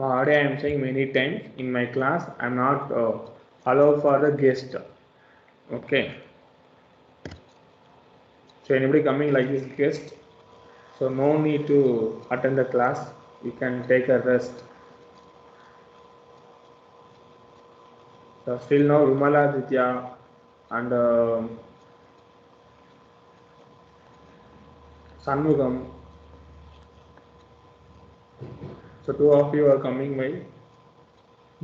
Already I am saying many times in my class I am not allowed for the guest. Okay. So anybody coming like this guest, so no need to attend the class. You can take a rest. So still now Rumala Ditya and Sanmugam. So two of you are coming my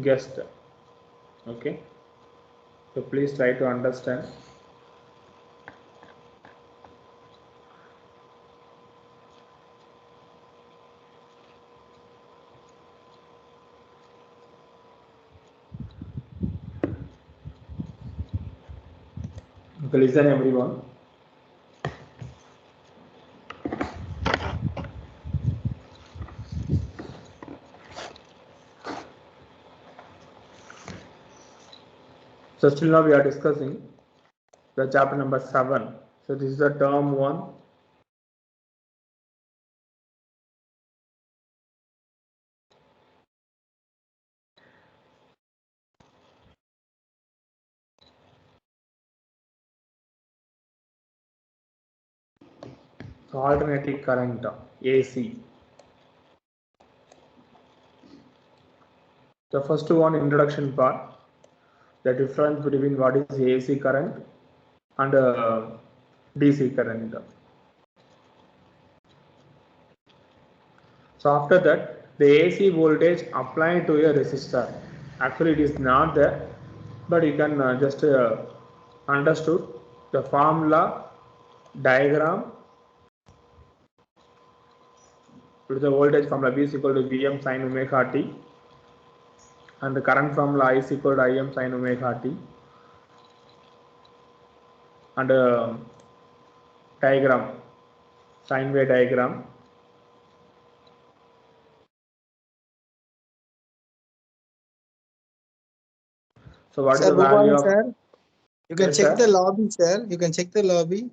guest. Okay. So please try to understand. Okay, listen everyone. So still now we are discussing the chapter number 7. So this is the term 1. So alternating current, AC. The first one, introduction part, the difference between what is AC current and DC current. So after that, the AC voltage applied to a resistor. Actually, it is not there, but you can just understood the formula diagram with the voltage formula V is equal to Vm sin omega t, and the current formula I is equal to Im sin omega t, and diagram, sine wave diagram. So what is Sir, the good value morning, of? sir. You can Yes, check sir. the lobby, sir. You can check the lobby.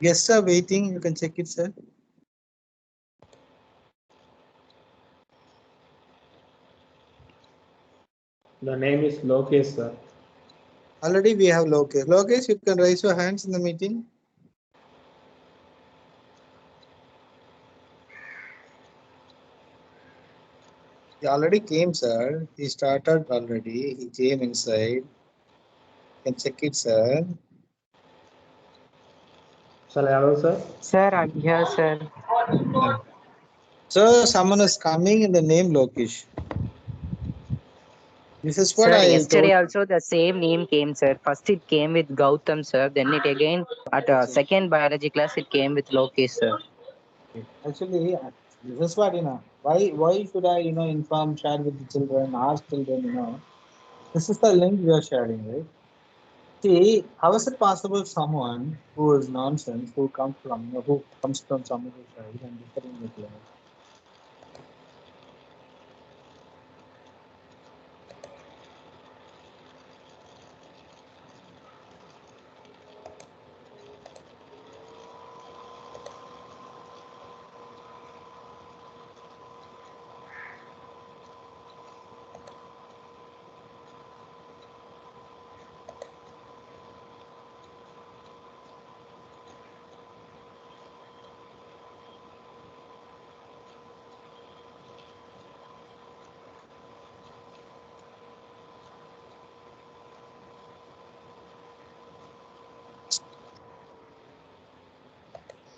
Guests are waiting. You can check it, sir. The name is Lokesh, sir. Already we have Lokesh. Lokesh, you can raise your hands in the meeting. He already came, sir. He started already. He came inside. You can check it, sir. Shall I allow, sir? Sir, I'm here, sir. So someone is coming in the name Lokesh. This is what Sir, I yesterday told. also the same name came, sir. First it came with Gautam, sir. Then it again at second biology class it came with Lokesh, sir. Actually, this is what Why should I inform, share with the children, ask children. This is the link we are sharing, right? See, how is it possible someone who is nonsense, who comes from some other side and differing with life?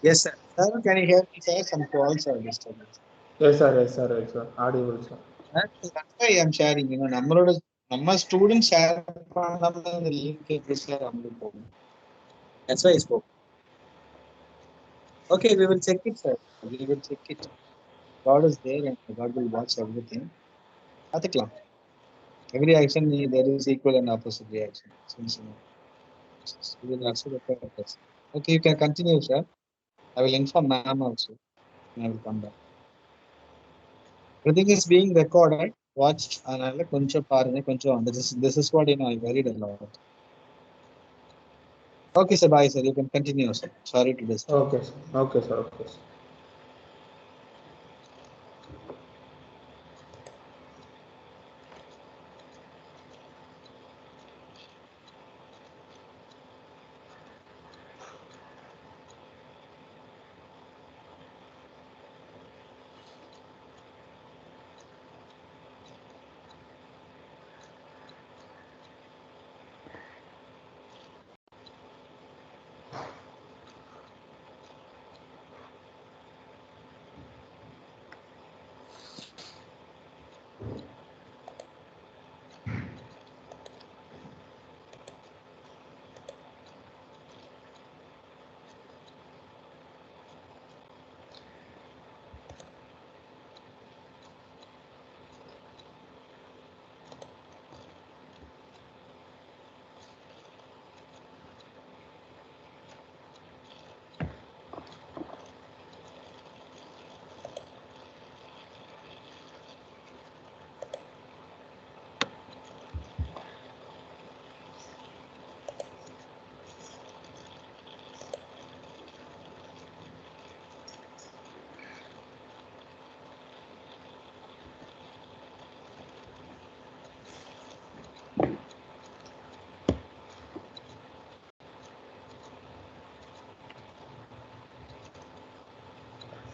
Yes, sir. Sir, can you hear me, sir? Some calls are disturbing. Yes, sir. Yes, sir. Yes, sir. Audible, sir. That's why I'm sharing. நம்ம students share பண்ணாம இந்த link எப்படி share நம்மளுக்கு போகும். That's why I spoke. Okay, we will check it, sir. We will check it. God is there and God will watch everything. பார்த்துக்கலாம். Every action there is equal and opposite reaction. Since we will accept the purpose. Okay, you can continue, sir. I will inform ma'am also. I will come back. Everything is being recorded. Watch அதனால கொஞ்சம் பாருங்க கொஞ்சம் this is what I worried a lot. Okay, sir. Bye, sir. You can continue, sir. Sorry to disturb. Okay, sir. Okay, sir. Okay, sir.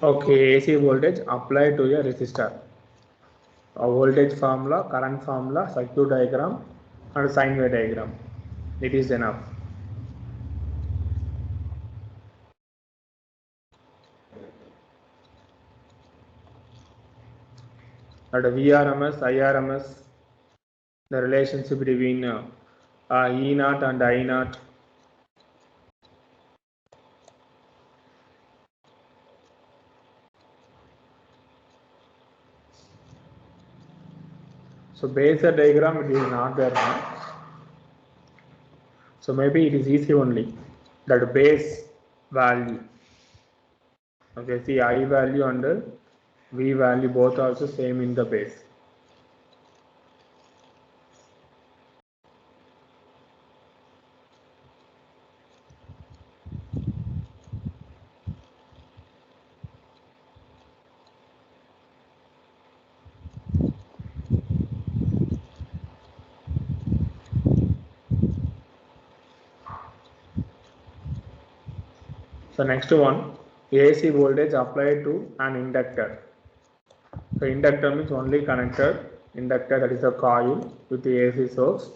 Okay, AC voltage applied to a resistor. A voltage formula, current formula, circuit diagram, and sine wave diagram. It is enough. And VRMS, IRMS, the relationship between E0 and I0. So Basel diagram, it is not there now. So maybe it is easy only. That base value. Okay, see I value and V value both also same in the base. So next one, AC voltage applied to an inductor. So inductor means only connected inductor, that is a coil with the AC source.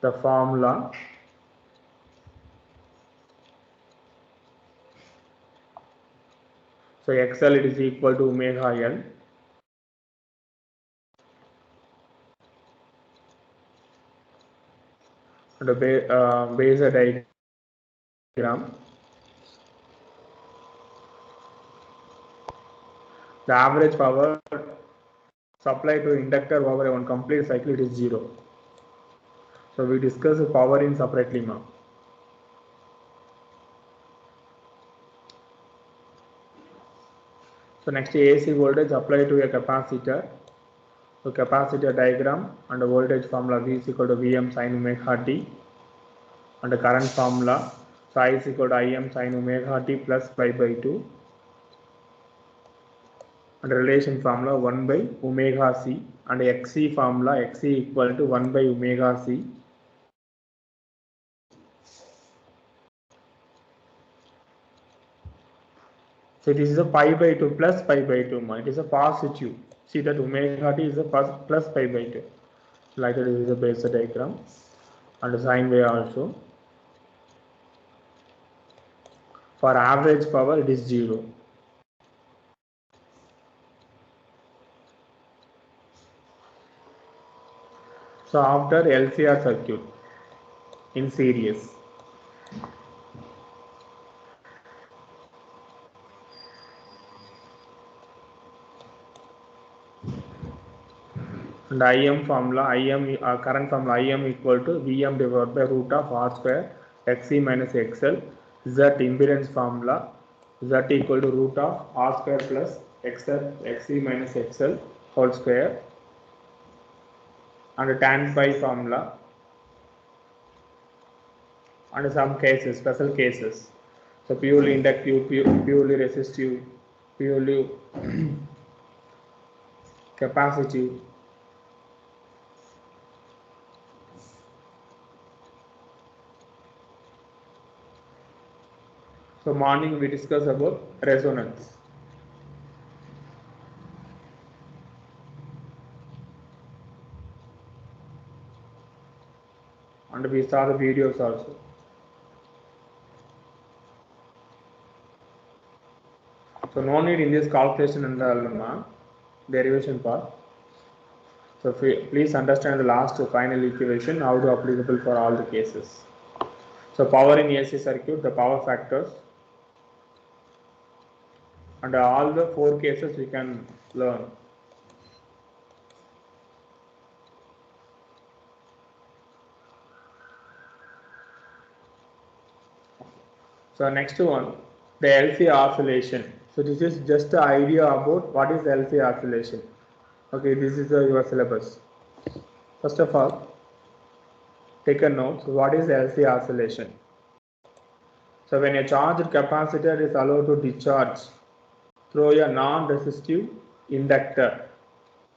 The formula, so XL it is equal to omega L. And the Basel diagram. The average power supplied to inductor over one complete cycle, it is 0. So we discuss the power in separately now. So next AC voltage applied to a capacitor. So capacitor diagram and the voltage formula V is equal to Vm sin omega t, and the current formula, so I is equal to Im sin omega t plus pi by 2, and the relation formula 1 by omega c, and Xc formula Xc equal to 1 by omega c. So this is a pi by 2 plus pi by 2. It is a positive. See that omega t is a plus pi by 2. Like that is a Basel diagram and the sine wave also. For average power it is 0. So after LCR circuit in series. And IM formula, current formula IM equal to VM divided by root of R square XC minus XL. Z impedance formula, Z equal to root of R square plus XC minus XL whole square. And tan pi formula, and some cases, special cases. So purely inductive, purely resistive, purely capacitive. So morning we discuss about resonance. And we saw the videos also. So no need in this calculation and the derivation part. So please understand the last final equation, how to applicable for all the cases. So power in AC circuit, the power factors, and all the 4 cases we can learn. So next one, the LC oscillation. So this is just the idea about what is LC oscillation. Okay, this is your syllabus. First of all, take a note. So what is LC oscillation? So when a charged capacitor is allowed to discharge through a non-resistive inductor,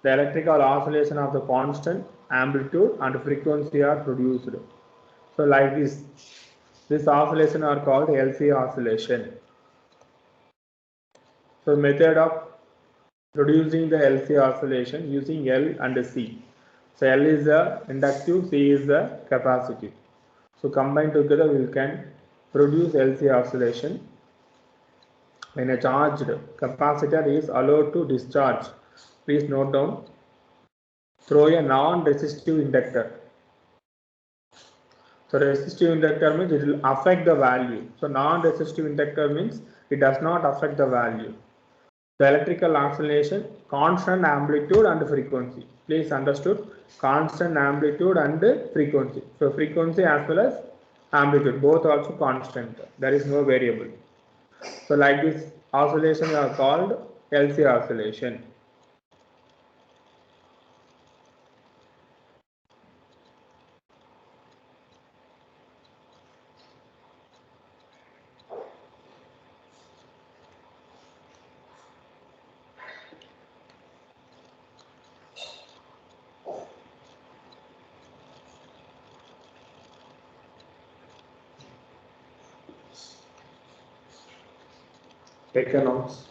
the electrical oscillation of the constant amplitude and frequency are produced. So like this oscillation are called LC oscillation. So method of producing the LC oscillation using L and C. So L is the inductive, C is the capacitive. So combined together we can produce LC oscillation. When a charged capacitor is allowed to discharge, please note down, through a non-resistive inductor. So resistive inductor means it will affect the value. So non-resistive inductor means it does not affect the value. The electrical oscillation, constant amplitude and frequency. Please understood, constant amplitude and frequency. So frequency as well as amplitude, both also constant. There is no variable. So like this oscillation are called LC oscillation. Take a notes.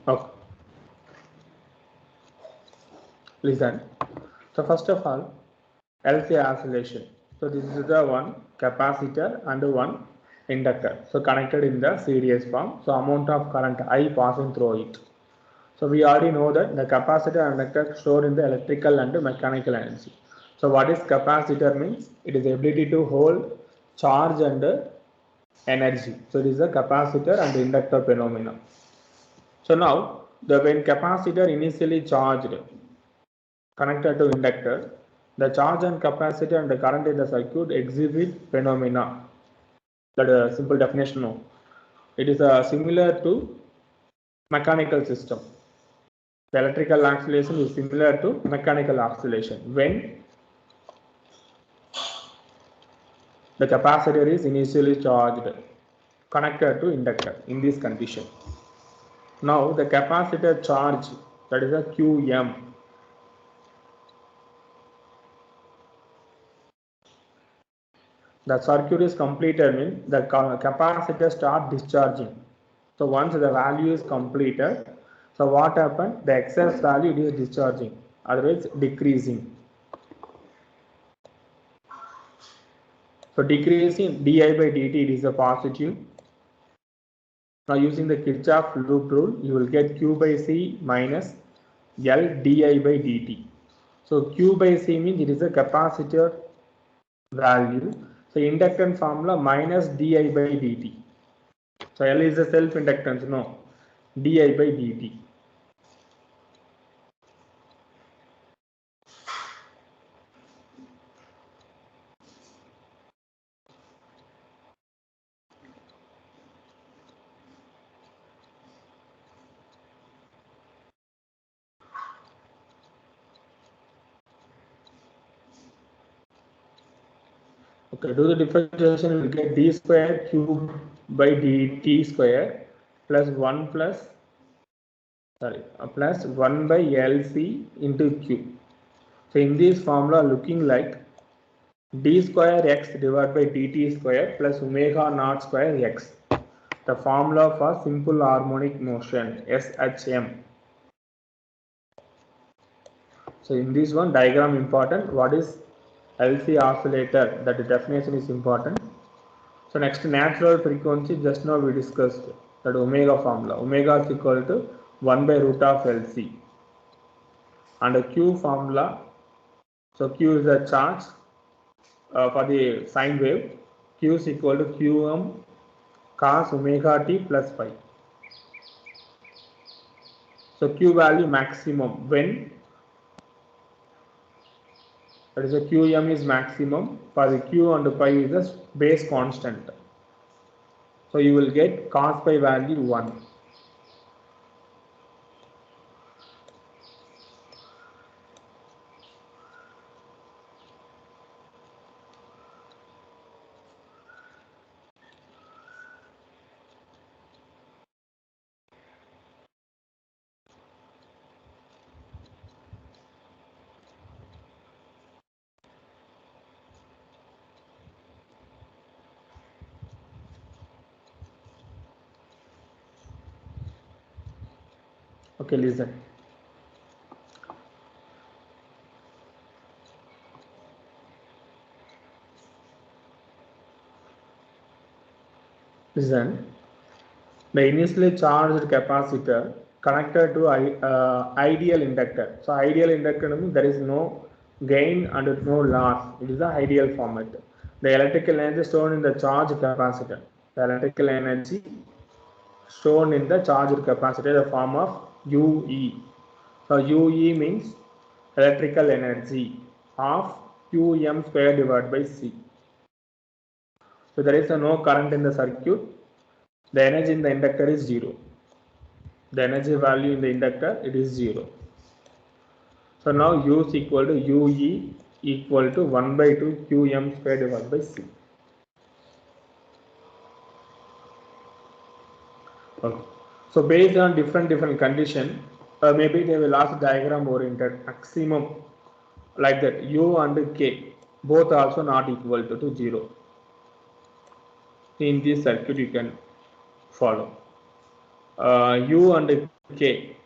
Okay. Listen. So first of all, LC oscillation. So this is the one capacitor and one inductor. So connected in the series form. So amount of current I passing through it. So we already know that the capacitor and inductor store in the electrical and mechanical energy. So what is capacitor means? It is the ability to hold charge and energy. So it is the capacitor and the inductor phenomena. So now when capacitor initially charged connected to inductor, the charge and capacitor and the current in the circuit exhibit phenomena. That is a simple definition. No. It is similar to mechanical system. The electrical oscillation is similar to mechanical oscillation when the capacitor is initially charged connected to inductor in this condition. Now the capacitor charge, that is a Qm. The circuit is completed means the capacitor start discharging. So once the value is completed, so what happened? The excess value it is discharging, otherwise decreasing. So decreasing di by dt, it is a positive. Now using the Kirchhoff loop rule, you will get Q by C minus L di by dt. So Q by C means it is a capacitor value. So inductance formula minus di by dt. So L is the self inductance, no, di by dt. Okay, do the differentiation, you will get d square cube by dt square plus 1 plus 1 by LC into Q. So in this formula looking like d square x divided by dt square plus omega naught square x. The formula for simple harmonic motion SHM. So in this one diagram important, what is LC oscillator, that definition is important. So next natural frequency, just now we discussed that omega formula. Omega is equal to 1 by root of LC. And the Q formula, so Q is the charge for the sine wave, Q is equal to Qm cos omega t plus phi. So Q value maximum when, that is, the Qm is maximum for the Q and pi is the base constant. So you will get cos pi value 1. Okay, listen. Listen. The initially charged capacitor connected to ideal inductor. So ideal inductor means there is no gain and no loss. It is the ideal format. The electrical energy stored in the charged capacitor. The electrical energy stored in the charged capacitor, the form of UE. So UE means electrical energy of Qm square divided by C. So there is no current in the circuit. The energy in the inductor is 0. The energy value in the inductor, it is 0. So now U is equal to UE equal to 1 by 2 Qm square divided by C. Okay. So based on different condition, maybe they will ask diagram oriented maximum like that. U and K both also not equal to 0. In this circuit you can follow. U and K.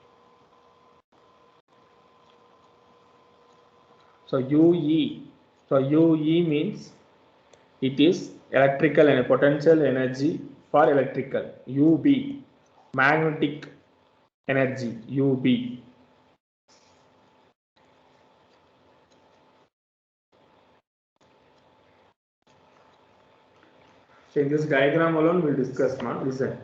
So UE. So UE means it is electrical and potential energy for electrical. UB, magnetic energy, UB. So in this diagram alone we'll discuss now. Listen.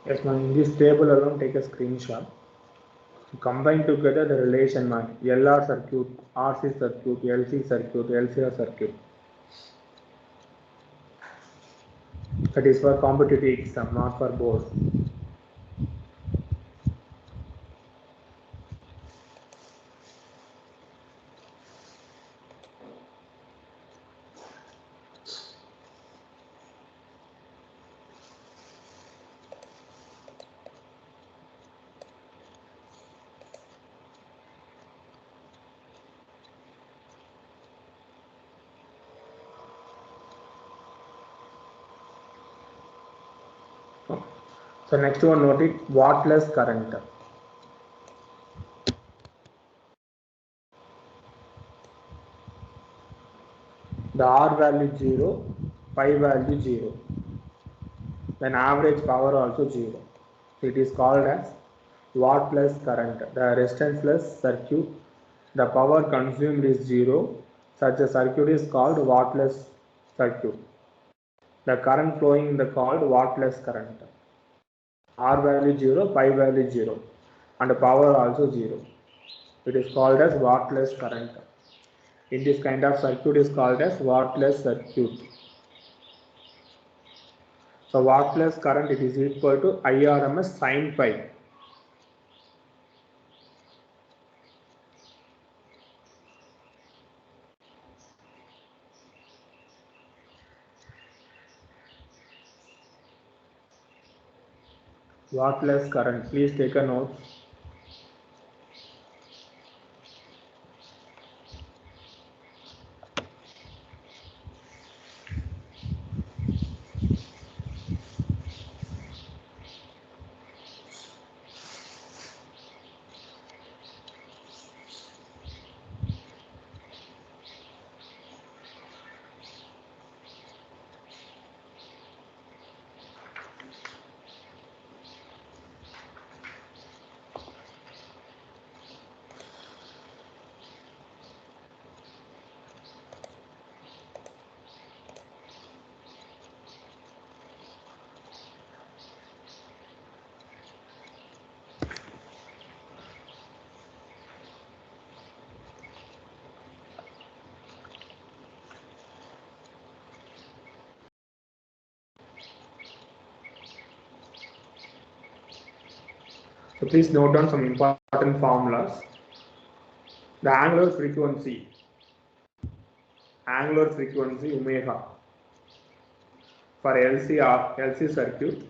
Yes, man. In this table alone, take a screenshot. To combine together the relation, man. LR circuit, RC circuit, LC circuit, LCR circuit. That is for competitive exam, not for board. So next one, note it, wattless current. The R value 0, pi value 0. Then average power also 0. It is called as wattless current. The resistanceless circuit, the power consumed is 0. Such a circuit is called wattless circuit. The current flowing in the called wattless current. R value 0, pi value 0, and power also 0. It is called as wattless current. In this kind of circuit is called as wattless circuit. So wattless current, it is equal to IRMS sin pi. Wattless current, please take a note. So please note down some important formulas. The angular frequency omega for LC circuit.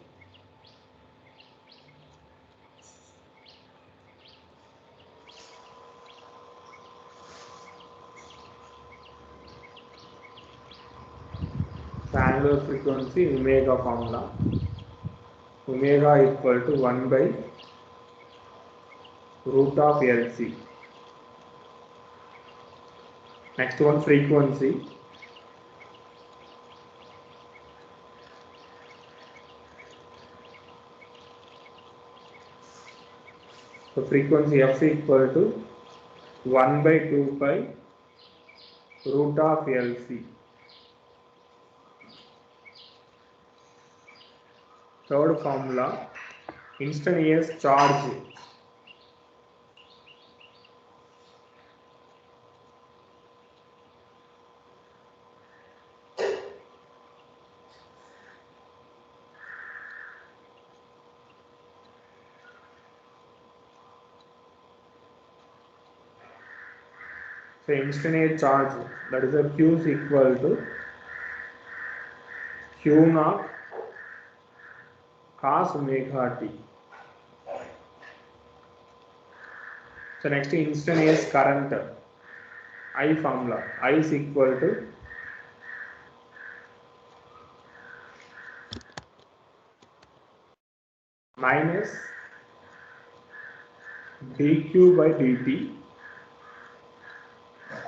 The angular frequency omega formula. Omega equal to 1 by root of LC. Next one, frequency. So frequency F equal to 1 by 2 pi root of LC. Third formula, instantaneous charge. So instantaneous charge, that is a Q is equal to Q naught cos omega t. So next, instantaneous current, I formula, I is equal to minus dq by dt.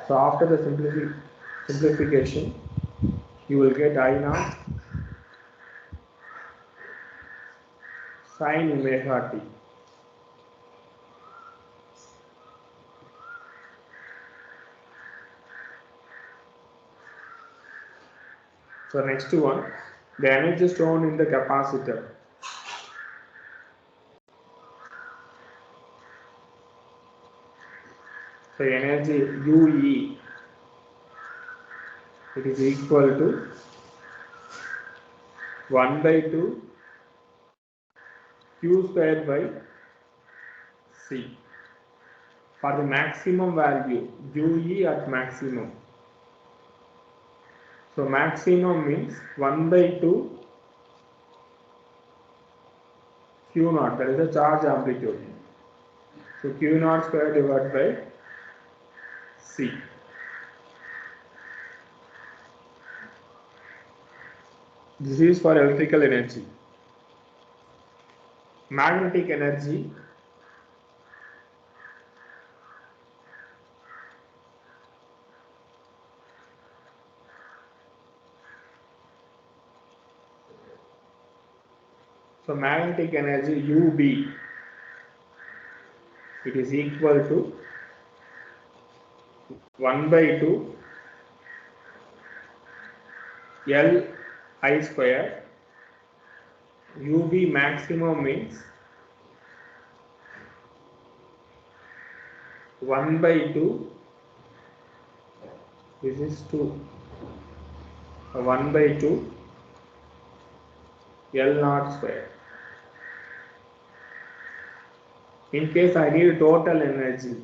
So after the simplification, you will get I naught sin omega t. So next one, the energy stored in the capacitor. So energy UE, it is equal to 1 by 2 Q square by C. For the maximum value, UE at maximum. So maximum means 1 by 2 Q naught, that is the charge amplitude. So Q naught square divided by C. This is for electrical energy. Magnetic energy, so magnetic energy UB, it is equal to 1 by 2 L I square. UB maximum means 1 by 2, this is 2, 1 by 2 L naught square. In case I need total energy,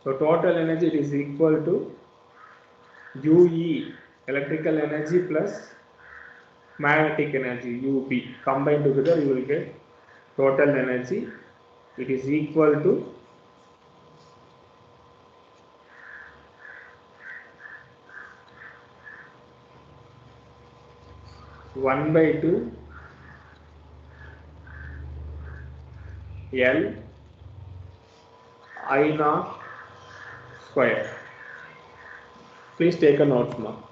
so total energy it is equal to UE, electrical energy plus magnetic energy UB. Combined together you will get total energy. It is equal to 1 by 2 L I naught square. Please take a note now.